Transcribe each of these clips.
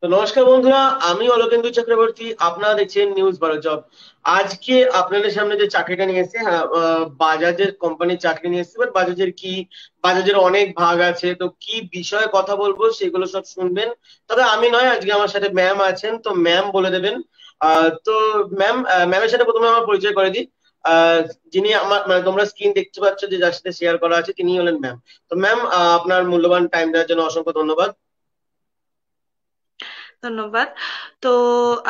তো নমস্কার বন্ধুরা, আমি অলোকেন্দু চক্রবর্তী। আপনারা দেখছেন নিউজ 12 জব। আজকে আপনাদের সামনে যে চাকরিটা নিয়ে এসেছি, হ্যাঁ, বাজাজের কোম্পানির চাকরি নিয়ে এসেছি। বাট বাজাজের কি, বাজাজের অনেক ভাগ আছে, তো কি বিষয়ে কথা বলবো সেগুলো সব শুনবেন। তবে আমি নয়, আজকে আমার সাথে ম্যাম আছেন, তো ম্যাম বলে দেবেন। তো ম্যাম, ম্যামের সাথে প্রথমে আমার পরিচয় করে দিই। আহ, যিনি আমার, মানে তোমরা স্ক্রিন দেখতে পাচ্ছ যে যার সাথে শেয়ার করা আছে, তিনি হলেন ম্যাম। তো ম্যাম, আপনার মূল্যবান টাইম দেওয়ার জন্য অসংখ্য ধন্যবাদ। ধন্যবাদ। তো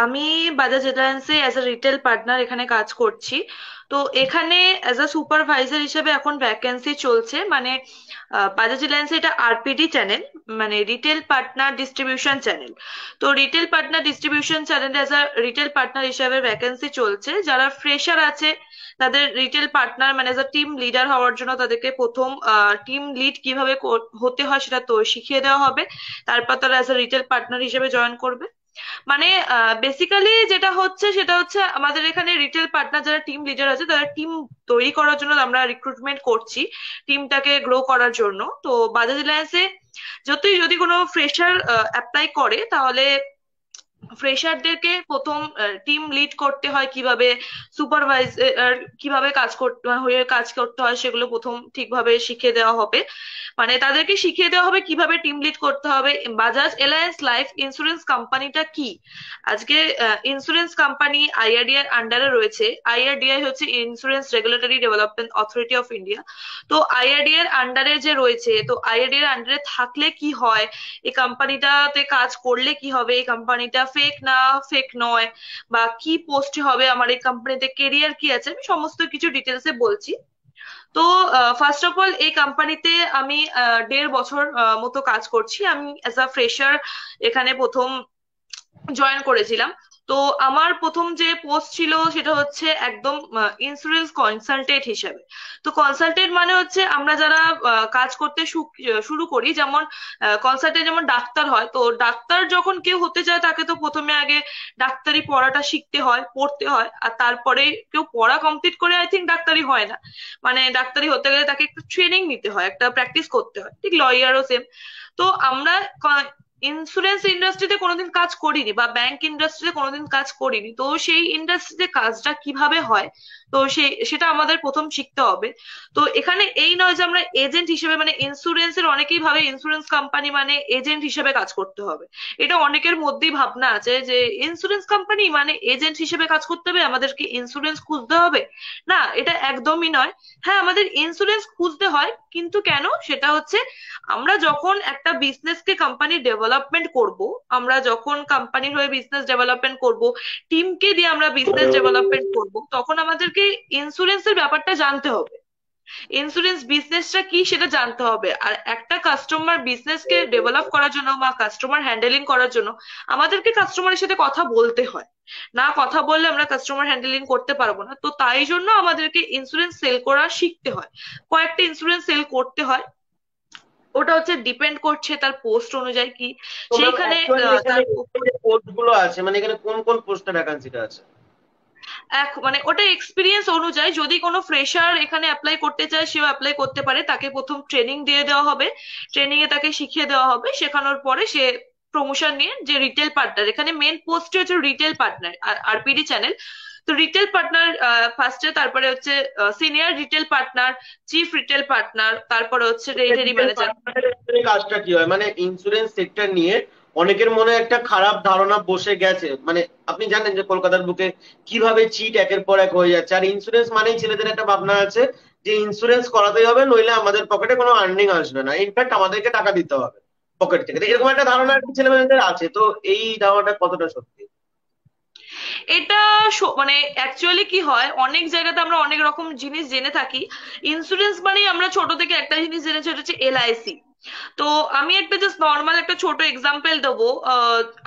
আমি বাজাজ এলায়েন্সে অ্যাজ এ রিটেল পার্টনার এখানে কাজ করছি। তো এখানে অ্যাজ আ সুপারভাইজার হিসেবে এখন ভ্যাকেন্সি চলছে, মানে বাজাজ এলায়েন্সে এটা আরপিডি চ্যানেল, মানে রিটেল পার্টনার ডিস্ট্রিবিউশন চ্যানেল। তো রিটেল পার্টনার ডিস্ট্রিবিউশন চ্যানেলে অ্যাজ আ রিটেল পার্টনার হিসেবে ভ্যাকেন্সি চলছে। যারা ফ্রেশার আছে তাদের রিটেল পার্টনার মানে এজ আ টিম লিডার হওয়ার জন্য তাদেরকে প্রথম টিম লিড কিভাবে হতে হয় সেটা তো শিখিয়ে দেওয়া হবে। তারপর তারা অ্যাজ এ রিটেল পার্টনার হিসেবে জয়েন করবে। মানে বেসিক্যালি যেটা হচ্ছে সেটা হচ্ছে আমাদের এখানে রিটেল পার্টনার যারা টিম লিডার আছে তারা টিম তৈরি করার জন্য আমরা রিক্রুটমেন্ট করছি, টিমটাকে গ্রো করার জন্য। তো বাজাজ এলায়েন্সে যদি কোনো ফ্রেশার অ্যাপ্লাই করে তাহলে ফ্রেশারদেরকে প্রথম টিম লিড করতে হয় কিভাবে, সুপারভাইজার কিভাবে কাজ করতে হয়ে কাজ করতে হয় সেগুলো প্রথম ঠিকভাবে শিখিয়ে দেওয়া হবে। মানে তাদেরকে শিখিয়ে দেওয়া হবে কিভাবে টিম লিড করতে হবে। বাজাজ এলায়েন্স লাইফ ইন্স্যুরেন্স কোম্পানিটা কি, আজকে ইন্স্যুরেন্স কোম্পানি আইআরডিআই এর আন্ডারে রয়েছে। আইআরডিআই হচ্ছে insurance regulatory development authority of India. তো আইআরডিআই এর আন্ডারে যে রয়েছে, তো আইআরডিআই এর আন্ডারে থাকলে কি হয়, এই কোম্পানিটাতে কাজ করলে কি হবে, এই কোম্পানিটা ফেক না ফেক নয়, বা কি পোস্টে হবে, আমার এই কোম্পানিতে কেরিয়ার কি আছে, আমি সমস্ত কিছু ডিটেলসে বলছি। তো ফার্স্ট অফ অল এই কোম্পানিতে আমি 1.5 বছর মতো কাজ করছি। আমি অ্যাজ আ ফ্রেশার এখানে প্রথম জয়েন করেছিলাম। তো আমার প্রথম যে পোস্ট ছিল সেটা হচ্ছে একদম ইন্স্যুরেন্স কনসালটেন্ট হিসেবে। তো কনসালটেন্ট মানে হচ্ছে আমরা যারা কাজ করতে শুরু করি, যেমন কনসালটেন্ট যেমন ডাক্তার হয়, তো ডাক্তার যখন কেউ হতে চায় তাকে তো প্রথমে আগে ডাক্তারি পড়াটা শিখতে হয়, পড়তে হয়, আর তারপরে কেউ পড়া কমপ্লিট করে আই থিঙ্ক ডাক্তারি হয় না। মানে ডাক্তারি হতে গেলে তাকে একটু ট্রেনিং নিতে হয়, একটা প্র্যাকটিস করতে হয়, ঠিক লয়ারও সেম। তো আমরা ইন্স্যুরেন্স ইন্ডাস্ট্রিতে কোনোদিন কাজ করিনি বা ব্যাংক ইন্ডাস্ট্রিতে কোনোদিন কাজ করিনি, তো সেই ইন্ডাস্ট্রিতে কাজটা কিভাবে হয়, তো সেটা আমাদের প্রথম শিখতে হবে। তো এখানে এই নয় যে আমরা এজেন্ট হিসেবে, মানে ইন্স্যুরেন্সের অনেকেই ভাবে ইন্স্যুরেন্স কোম্পানি মানে এজেন্ট হিসেবে কাজ করতে হবে। এটা অনেকের মধ্যেই ভাবনা আছে যে ইন্স্যুরেন্স কোম্পানি মানে এজেন্ট হিসেবে কাজ করতে হবে, আমাদেরকে ইন্স্যুরেন্স খুঁজতে হবে। না, এটা একদমই নয়। হ্যাঁ, আমাদের ইন্স্যুরেন্স খুঁজতে হয়, কিন্তু কেন, সেটা হচ্ছে আমরা যখন একটা বিজনেসকে কোম্পানি ডেভেলপমেন্ট করব, আমরা যখন কোম্পানির হয়ে বিজনেস ডেভেলপমেন্ট করব, টিমকে দিয়ে আমরা বিজনেস ডেভেলপমেন্ট করব, তখন আমাদেরকে ইন্স্যুরেন্সের ব্যাপারটা জানতে হবে। ইন্স্যুরেন্স বিজনেসটা কি সেটা জানতে হবে। আর একটা কাস্টমার বিজনেসকে ডেভেলপ করার জন্য বা কাস্টমার হ্যান্ডেলিং করার জন্য আমাদেরকে কাস্টমারের সাথে কথা বলতে হয়। না কথা বললে আমরা কাস্টমার হ্যান্ডেলিং করতে পারবো না। তো তাই জন্য আমাদেরকে ইন্স্যুরেন্স সেল করা শিখতে হয়, কয়েকটা ইন্স্যুরেন্স সেল করতে হয়। ওটা হচ্ছে ডিপেন্ড করছে তার পোস্ট অনুযায়ী কি তো ম্যাম, সেইখানে অ্যাকচুয়ালি এখানে তার যে পোস্ট গুলো আছে, মানে এখানে কোন কোন পোস্টে ভ্যাকান্সিটা আছে? মানে ওটা এক্সপিরিয়েন্স অনুযায়ী, যদি কোনো ফ্রেশার এখানে অ্যাপ্লাই করতে চায় সেও অ্যাপ্লাই করতে পারে, তাকে প্রথম ট্রেনিং দিয়ে দেওয়া হবে। ট্রেনিং এ তাকে শিখিয়ে দেওয়া হবে, শেখানোর পরে সে প্রমোশন নিয়ে যে রিটেল পার্টনার, এখানে মেন পোস্ট হচ্ছে রিটেল পার্টনার আরপিডি চ্যানেল। তো রিটেল পার্টনার ফার্স্টে, তারপরে হচ্ছে senior retail partner, chief retail partner, তারপরে হচ্ছে টেরিটরি রিটেল ম্যানেজার। পার্টনারের কাজটা কি হয়? মানে ইন্স্যুরেন্স সেক্টর নিয়ে অনেকের মনে একটা খারাপ ধারণা বসে গেছে। মানে আপনি জানেন যে কলকাতার বুকে কিভাবে চিট একের পর এক হয়ে যাচ্ছে। আর ইন্স্যুরেন্স মানেই ছেলেদের একটা ভাবনা আছে যে ইন্স্যুরেন্স করাতেই হবে, নইলে আমাদের পকেটে কোনো আর্নিং আসবে না, ইনফ্যাক্ট আমাদেরকে টাকা দিতে হবে পকেট থেকে। তো হুম। এরকম একটা ধারণা আর কি ছেলেমেয়েদের আছে। তো এই ধারণাটা কতটা সত্যি? এটা মানে অ্যাকচুয়ালি কি হয়, অনেক জায়গাতে আমরা অনেক রকম জিনিস জেনে থাকি। ইন্স্যুরেন্স মানে আমরা ছোট থেকে একটা জিনিস জেনেছি, সেটা হচ্ছে এলআইসি। তো আমি একটা জাস্ট নর্মাল একটা ছোট এক্সাম্পল দেবো।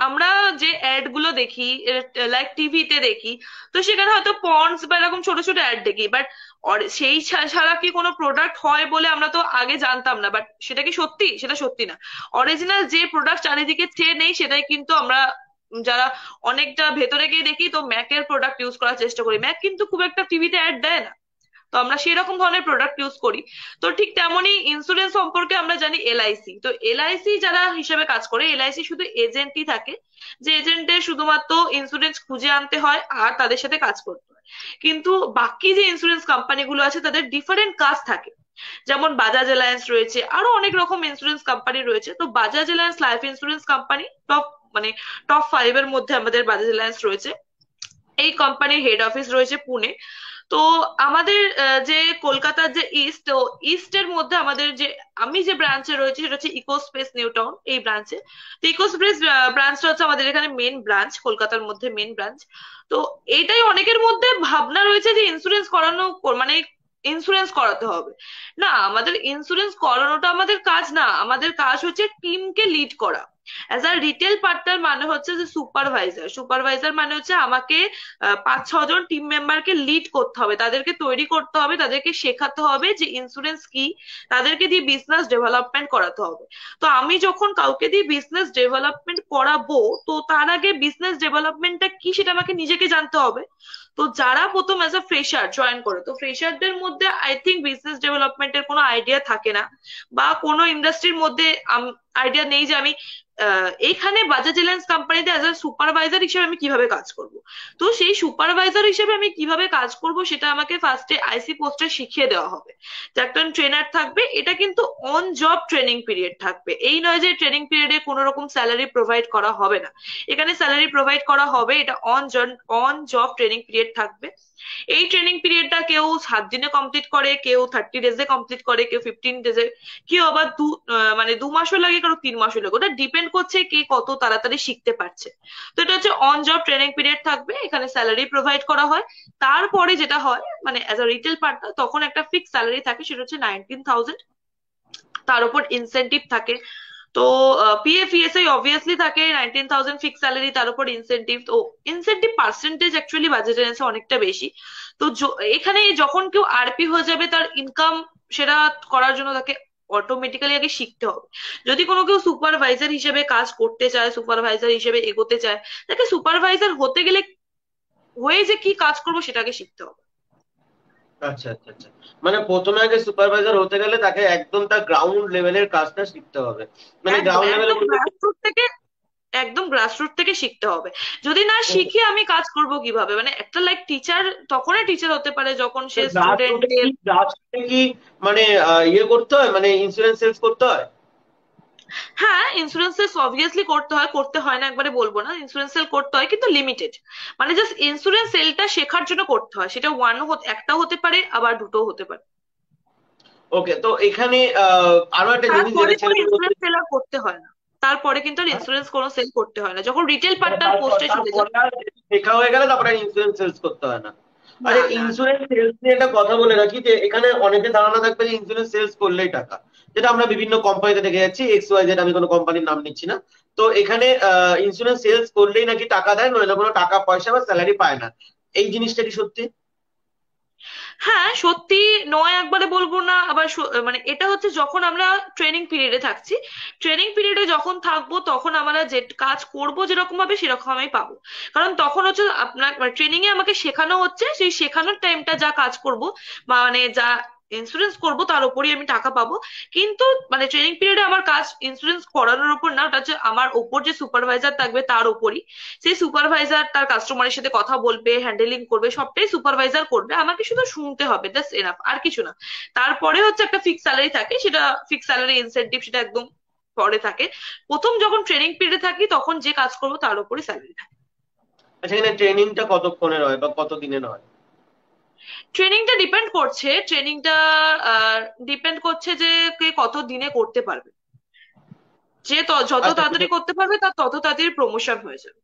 আমরা যে অ্যাড গুলো দেখি, লাইক টিভিতে দেখি, তো সেখানে হয়তো পন্ডস বা এরকম ছোট ছোট অ্যাড দেখি, বাট সেই ছাড়া কি কোনো প্রোডাক্ট হয় বলে আমরা তো আগে জানতাম না। বাট সেটা কি সত্যি? সেটা সত্যি না। অরিজিনাল যে প্রোডাক্ট চারিদিকে চেয়ে নেই সেটাই কিন্তু আমরা যারা অনেকটা ভেতরে গিয়ে দেখি, তো ম্যাকের প্রোডাক্ট ইউজ করার চেষ্টা করি। ম্যাক কিন্তু খুব একটা টিভিতে অ্যাড দেয় না। তো আমরা সেই রকম ধরনের প্রোডাক্ট ইউজ করি। তো ঠিক তেমনই ইন্স্যুরেন্স সম্পর্কে আমরা জানি এলআইসি। তো এলআইসি যারা হিসেবে কাজ করে, এলআইসি শুধু এজেন্টই থাকে, যে এজেন্টের শুধুমাত্র ইন্স্যুরেন্স খুঁজে আনতে হয় আর তাদের সাথে কাজ করতে হয়। কিন্তু বাকি যে ইন্স্যুরেন্স কোম্পানিগুলো আছে তাদের ডিফারেন্ট কাজ থাকে। যেমন বাজাজ অ্যালায়েন্স রয়েছে, আরো অনেক রকম ইন্স্যুরেন্স কোম্পানি রয়েছে। তো Bajaj alliance life insurance company top, মানে টপ 5 এর মধ্যে আমাদের বাজাজ অ্যালায়েন্স রয়েছে। এই কোম্পানির হেড অফিস রয়েছে পুনে। তো আমাদের যে কলকাতার যে ইস্ট, তো ইস্টের মধ্যে আমাদের যে, আমি যে ব্রাঞ্চে রয়েছে সেটা হচ্ছে ইকোস্পেস নিউ টাউন, এই ব্রাঞ্চে। তো ইকোস্পেস ব্রাঞ্চটা হচ্ছে আমাদের এখানে মেন ব্রাঞ্চ, কলকাতার মধ্যে মেন ব্রাঞ্চ। তো এইটাই অনেকের মধ্যে ভাবনা রয়েছে যে ইন্স্যুরেন্স করানো মানে ইন্স্যুরেন্স করাতে হবে। না, আমাদের ইন্স্যুরেন্স করানোটা আমাদের কাজ না, আমাদের কাজ হচ্ছে টিমকে লিড করা। অ্যাজ আ রিটেল পার্টনার মানে হচ্ছে যে সুপারভাইজার, সুপারভাইজার মানে হচ্ছে আমাকে 5-6 জন টিম মেম্বারকে লিড করতে হবে, তাদেরকে তৈরি করতে হবে, তাদেরকে শেখাতে হবে যে ইন্স্যুরেন্স কি, তাদেরকে দিয়ে বিজনেস ডেভেলপমেন্ট করাতে হবে। তো আমি যখন কাউকে দিয়ে বিজনেস ডেভেলপমেন্ট করাবো, তো তার আগে বিজনেস ডেভেলপমেন্টটা কি সেটা আমাকে নিজেকে জানতে হবে। তো যারা প্রথম অ্যাজ আ ফ্রেশার জয়েন করে, তো ফ্রেশারদের মধ্যে আই থিঙ্ক বিজনেস ডেভেলপমেন্টের কোনো আইডিয়া থাকে না, বা কোনো ইন্ডাস্ট্রির মধ্যে আইডিয়া নেই যে আমি এইখানে বাজাজ এলায়েন্স কোম্পানিতে অ্যাজ আ সুপারভাইজার হিসেবে আমি কিভাবে কাজ করব। তো সেই সুপারভাইজার হিসেবে আমি কিভাবে কাজ করব সেটা আমাকে ফার্স্টে আইসি পোস্টে শিখিয়ে দেওয়া হবে। যে একজন ট্রেনার থাকবে, এটা কিন্তু অন জব ট্রেনিং পিরিয়ড থাকবে, এই নয় যে ট্রেনিং পিরিয়ডে কোনো রকম স্যালারি প্রোভাইড করা হবে না। এখানে স্যালারি প্রোভাইড করা হবে, এটা অন জব ট্রেনিং পিরিয়ড থাকবে। এই ট্রেনিং পিরিয়ডটা কেউ 7 দিনে কমপ্লিট করে, কেউ 30 ডেজে কমপ্লিট করে, কেউ 15 ডেজে, কেউ আবার মানে 2 মাসও লাগে, কারো 3 মাসও লাগে। ওটা ডিপেন্ড করছে কে কত তাড়াতাড়ি শিখতে পারছে। তো এটা হচ্ছে অন জব ট্রেনিং পিরিয়ড থাকবে, এখানে স্যালারি প্রোভাইড করা হয়। তারপরে যেটা হয়, মানে অ্যাজ আ রিটেল পার্টনার তখন একটা ফিক্স স্যালারি থাকে, সেটা হচ্ছে 19,000। তার উপর ইনসেনটিভ থাকে। তো পিএফ ইএসআই অবভিয়াসলি থাকে, 19,000 ফিক্স স্যালারি, তার উপর ইনসেনটিভ। তো ইনসেনটিভ পার্সেন্টেজ অ্যাকচুয়ালি বাজেট এনএসে অনেকটা বেশি। তো এখানে যখন কেউ আরপি হয়ে যাবে, তার ইনকাম সেটা করার জন্য তাকে অটোমেটিক্যালি আগে শিখতে হবে। যদি কোনো কেউ সুপারভাইজার হিসেবে কাজ করতে চায়, সুপারভাইজার হিসেবে এগোতে চায়, তাকে সুপারভাইজার হতে গেলে হয়ে যে কি কাজ করবো সেটাকে শিখতে হবে। আচ্ছা আচ্ছা আচ্ছা। মানে প্রথমে আগে সুপারভাইজার হতে গেলে তাকে একদম তার গ্রাউন্ড লেভেলের কাজটা শিখতে হবে। মানে একদম গ্রাউন্ড লেভেলে একদম বলতে গ্রাসরুট থেকে, একদম গ্রাসরুট থেকে শিখতে হবে। যদি না শিখে আমি কাজ করব কিভাবে, মানে একটা লাইক টিচার তখনই টিচার হতে পারে যখন সে স্টুডেন্টকে। গ্রাস রুটে কি মানে ইয়ে করতে হয়, মানে ইন্স্যুরেন্স সেলস করতে হয়? হ্যাঁ, ইন্স্যুরেন্স সেল অবভিয়াসলি করতে হয়, করতে হয় না একবারে বলবো না, ইন্স্যুরেন্স সেল করতে হয় কিন্তু লিমিটেড। মানে জাস্ট ইন্স্যুরেন্স সেলটা শেখার জন্য করতে হয়, সেটা একটা হতে পারে, আবার দুটো হতে পারে। ওকে, তো এখানে আরো একটা জিনিস তারপরে যেটা কোনো ছেলেদের মধ্যে, ইন্স্যুরেন্স সেল আর করতে হয় না। তারপরে কিন্তু আর হ্যাঁ, ইন্স্যুরেন্স কোনো সেল করতে হয় না যখন রিটেল মানে পার্টনার তারপর পোস্টে চলে যায়। তারপরে আর শেখা হয়ে গেলে তারপরে ইন্স্যুরেন্স সেলস করতে হয় না? না আরে না না। ইন্স্যুরেন্স সেলস নিয়ে একটা কথা বলে রাখি, যে এখানে অনেকের ধারণা থাকবে যে ইন্স্যুরেন্স সেলস করলেই টাকা, যেটা আমরা বিভিন্ন কোম্পানিতে দেখে যাচ্ছি, এক্স ওয়াই জেড, আমি কোনো কোম্পানির নাম নিচ্ছি না। তো এখানে ইন্স্যুরেন্স সেলস করলেই নাকি টাকা দেয়, নইলে কোনো টাকা পয়সা বা স্যালারি পায় না। এই জিনিসটা কি সত্যি? হ্যাঁ সত্যি, নয় একবারে বলবো না, আবার মানে এটা হচ্ছে যখন আমরা ট্রেনিং পিরিয়ডে থাকছি, ট্রেনিং পিরিয়ডে যখন থাকবো তখন আমরা যে কাজ করব যেরকম ভাবে সেরকম আমি পাবো। কারণ তখন হচ্ছে আপনার ট্রেনিং এ আমাকে শেখানো হচ্ছে, সেই শেখানোর টাইমটা যা কাজ করব, মানে যা ইন্স্যুরেন্স করব তার উপরই আমি টাকা পাবো। কিন্তু মানে ট্রেনিং পিরিয়ডে আমার কাজ ইন্স্যুরেন্স করানোর উপর না, ওটা হচ্ছে আমার ওপর যে সুপারভাইজার থাকবে তার উপরই। সেই সুপারভাইজার তার কাস্টমারের সাথে কথা বলবে, হ্যান্ডেলিং করবে, সবটাই সুপারভাইজার করবে, আমাকে শুধু শুনতে হবে, জাস্ট এনাফ, আর কিছু না। তারপরে হচ্ছে একটা ফিক্স স্যালারি থাকে, সেটা ফিক্স স্যালারি ইনসেনটিভ সেটা একদম পরে থাকে। প্রথম যখন ট্রেনিং পিরিয়ডে থাকি তখন যে কাজ করবো তার উপরই স্যালারি থাকে। আচ্ছা, এখানে ট্রেনিংটা কতক্ষণের হয় বা কত দিনের হয়? ট্রেনিংটা ডিপেন্ড করছে, ট্রেনিংটা ডিপেন্ড করছে যে কে কত দিনে করতে পারবে। যে যত আচ্ছা তাড়াতাড়ি করতে পারবে তার তত তাড়াতাড়ি প্রমোশন হয়ে যাবে।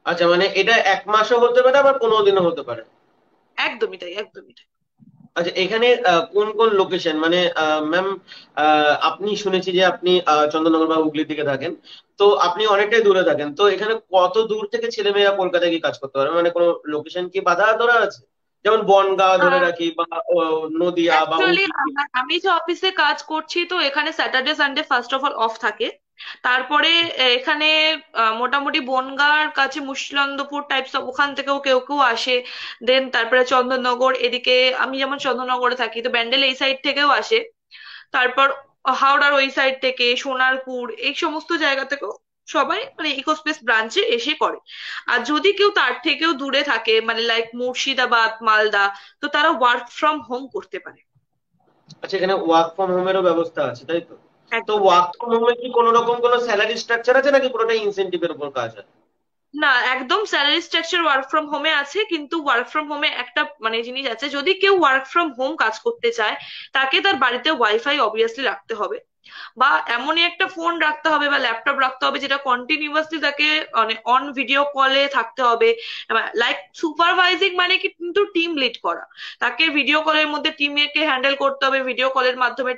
আচ্ছা, মানে এটা 1 মাসও হতে পারে আবার 15 দিনও হতে পারে? একদমই তাই, একদমই তাই। আচ্ছা, এখানে কোন কোন লোকেশন, মানে ম্যাম, আপনি শুনেছি যে আপনি চন্দননগর বা হুগলির দিকে থাকেন, তো আপনি অনেকটাই দূরে থাকেন, তো এখানে কত দূর থেকে ছেলেমেয়েরা কলকাতায় কি কাজ করতে পারে, মানে কোনো লোকেশন কি বাধা ধরা আছে? যেমন বনগাঁ ধরে রাখি, বা নদিয়া বা অ্যাকচুয়ালি হুগলি। আমি যে অফিসে কাজ করছি, তো এখানে Saturday Sunday first of all of থাকে। তারপরে এখানে মোটামুটি বনগাঁর কাছে মুর্শিদাবাদপুর টাইপস অফ ওখান থেকেও কেউ কেউ আসে। দেন তারপরে চন্দননগর এদিকে, আমি যেমন চন্দননগরে থাকি তো ব্যান্ডেল এই সাইড থেকেও আসে। তারপর হাওড়ার ওই সাইড থেকে সোনারপুর এই সমস্ত জায়গা থেকেও সবাই মানে ইকোস্পেস ব্রাঞ্চে এসে করে। আর যদি কেউ তার থেকেও দূরে থাকে মানে লাইক মুর্শিদাবাদ মালদা, তো তারা ওয়ার্ক ফ্রম হোম করতে পারে। আচ্ছা, এখানে ওয়ার্ক ফ্রম হোমেরও ব্যবস্থা আছে তাই তো? তো একদম ওয়ার্ক একদম। ফ্রম হোমে কি কোনো রকম কোনো স্যালারি স্ট্রাকচার আছে নাকি পুরোটাই ইনসেনটিভের উপর কাজ হয়? না, একদম স্যালারি স্ট্রাকচার ওয়ার্ক ফ্রম হোমে আছে, কিন্তু ওয়ার্ক ফ্রম হোমে একটা মানে জিনিস আছে, যদি কেউ ওয়ার্ক ফ্রম হোম কাজ করতে চায় তাকে তার বাড়িতে ওয়াইফাই অবভিয়াসলি রাখতে হবে, বা এমনই একটা ফোন রাখতে হবে বা ল্যাপটপ রাখতে হবে যেটা কন্টিনিউয়াসলি তাকে মানে অন ভিডিও কলে থাকতে হবে। লাইক সুপারভাইজিং মানে কি, কিন্তু টিম লিড করা, তাকে ভিডিও কলের মধ্যে টিমকে হ্যান্ডেল করতে হবে, ভিডিও কলের মাধ্যমে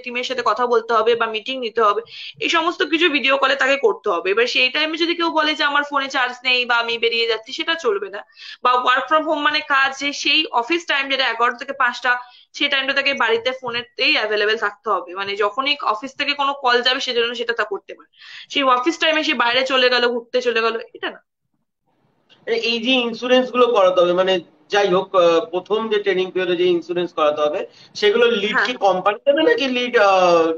টিমের সাথে কথা বলতে হবে বা মিটিং নিতে হবে, এই সমস্ত কিছু ভিডিও কলে তাকে করতে হবে। এবার সেই টাইমে যদি কেউ বলে যে আমার ফোনে চার্জ নেই বা আমি বেরিয়ে যাচ্ছি, সেটা চলবে না। বা ওয়ার্ক ফ্রম হোম মানে কাজ যে সেই অফিস টাইম যেটা 11 থেকে 5টা, সেই টাইমটা তাকে বাড়িতে ফোনেতেই অ্যাভেলেবেল থাকতে হবে, মানে যখনই অফিস থেকে কোনো কল যাবে সেজন্য সেটা তা করতে পারে। সেই অফিস টাইমে সে বাইরে চলে গেল, ঘুরতে চলে গেল, এটা না। এই যে ইন্স্যুরেন্স গুলো করাতে হবে, মানে যাই হোক, প্রথম যে ট্রেনিং পিরিয়ডে যে ইন্স্যুরেন্স করাতে হবে, সেগুলো লিড হ্যাঁ, কি কোম্পানি দেবে নাকি লিড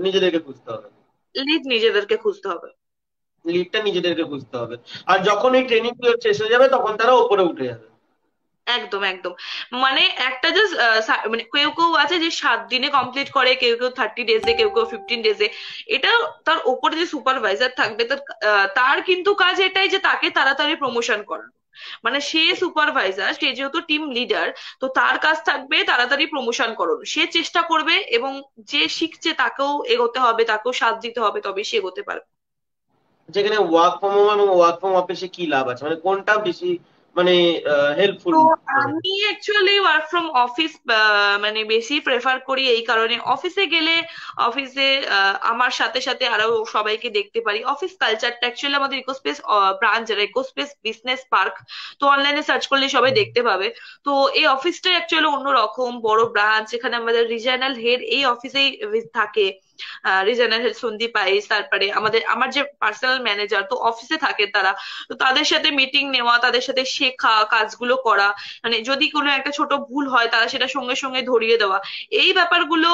নিজেদেরকে খুঁজতে হবে? লিড নিজেদেরকে খুঁজতে হবে। লিডটা নিজেদেরকে খুঁজতে হবে। আর যখন এই ট্রেনিং পিরিয়ড শেষ হয়ে যাবে তখন তারা ওপরে উঠে যাবে। একদম একদম। মানে একটা জাস্ট মানে কেউ কেউ আছে যে 7 দিনে কমপ্লিট করে, কেউ কেউ 30 ডেজে, কেউ কেউ 15 ডেজে। এটা তার ওপরে যে সুপারভাইজার থাকবে তার কিন্তু কাজ এটাই যে তাকে তাড়াতাড়ি প্রমোশন করানো। মানে সে সুপারভাইজার, সে যেহেতু টিম লিডার, তো তার কাজ থাকবে তাড়াতাড়ি প্রমোশন করানো, সে চেষ্টা করবে, এবং যে শিখছে তাকেও এগোতে হবে, তাকেও সাথ দিতে হবে, তবে সে এগোতে পারবে। যেখানে ওয়ার্ক ফ্রম হোম এবং ওয়ার্ক ফ্রম অফিসে কি লাভ আছে, মানে কোনটা বেশি মানে হেল্পফুল? তো আমি অ্যাকচুয়ালি ওয়ার্ক ফ্রম অফিস মানে বেশি প্রেফার করি, এই কারণে অফিসে গেলে অফিসে আমার সাথে সাথে আরো সবাইকে দেখতে পারি। অফিস কালচারটা অ্যাকচুয়ালি আমাদের ইকোস্পেস ব্রাঞ্চ, ইকোস্পেস বিজনেস পার্ক, তো অনলাইনে সার্চ করলে সবাই দেখতে পাবে। তো এই অফিসটা অ্যাকচুয়ালি অন্যরকম বড় ব্রাঞ্চ, এখানে আমাদের রিজিয়নাল হেড এই অফিসেই থাকে। রিজিয়নাল হেড সন্দীপ আইস, তারপরে আমার যে পার্সোনাল ম্যানেজার তো অফিসে থাকে তারা। তো তাদের সাথে মিটিং নেওয়া, তাদের সাথে শেখা, কাজগুলো করা, মানে যদি কোনো একটা ছোট ভুল হয় তারা সেটা সঙ্গে সঙ্গে ধরিয়ে দেওয়া, এই ব্যাপারগুলো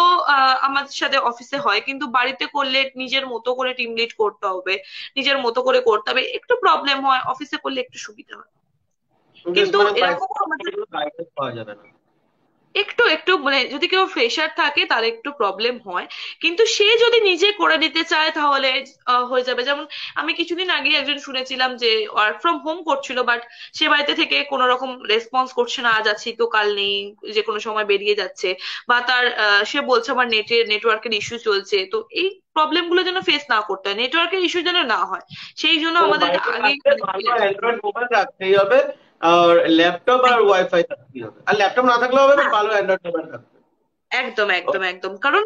আমাদের সাথে অফিসে হয়। কিন্তু বাড়িতে করলে নিজের মতো করে টিম লিড করতে হবে, নিজের মতো করে করতে হবে, একটু প্রবলেম হয়, অফিসে করলে একটু সুবিধা হয়। জাস্ট কিন্তু মানে এরকম আমাদের গাইডেন্স পাওয়া যাবে না? একটু একটু মানে যদি কেউ ফ্রেশার থাকে তার একটু প্রবলেম হয়, কিন্তু সে যদি নিজে করে নিতে চায় তাহলে হয়ে যাবে। যেমন আমি কিছুদিন আগে একজন শুনেছিলাম যে ওয়ার্ক ফ্রম হোম করছিল, বাট সে বাড়িতে থেকে কোনো রকম রেসপন্স করছে না, আজ আছি তো কাল নেই, যে কোনো সময় বেরিয়ে যাচ্ছে, বা তার সে বলছে আমার নেটওয়ার্কের ইস্যু চলছে। তো এই প্রবলেম গুলো যেন ফেস না করতে হয়, নেটওয়ার্কের ইস্যু যেন না হয়, সেই জন্য তো আমাদেরকে বাড়িতে আগেই থাকলে মানে ভালো অ্যান্ড্রয়েড মোবাইল রাখতেই হবে, আর ল্যাপটপ আর একদম ওয়াইফাই থাকতেই হবে। আর ল্যাপটপ না থাকলেও হবে, বাট হ্যাঁ, ভালো অ্যান্ড্রয়েড মোবাইল থাকতে হবে। একদম একদম একদম। কারণ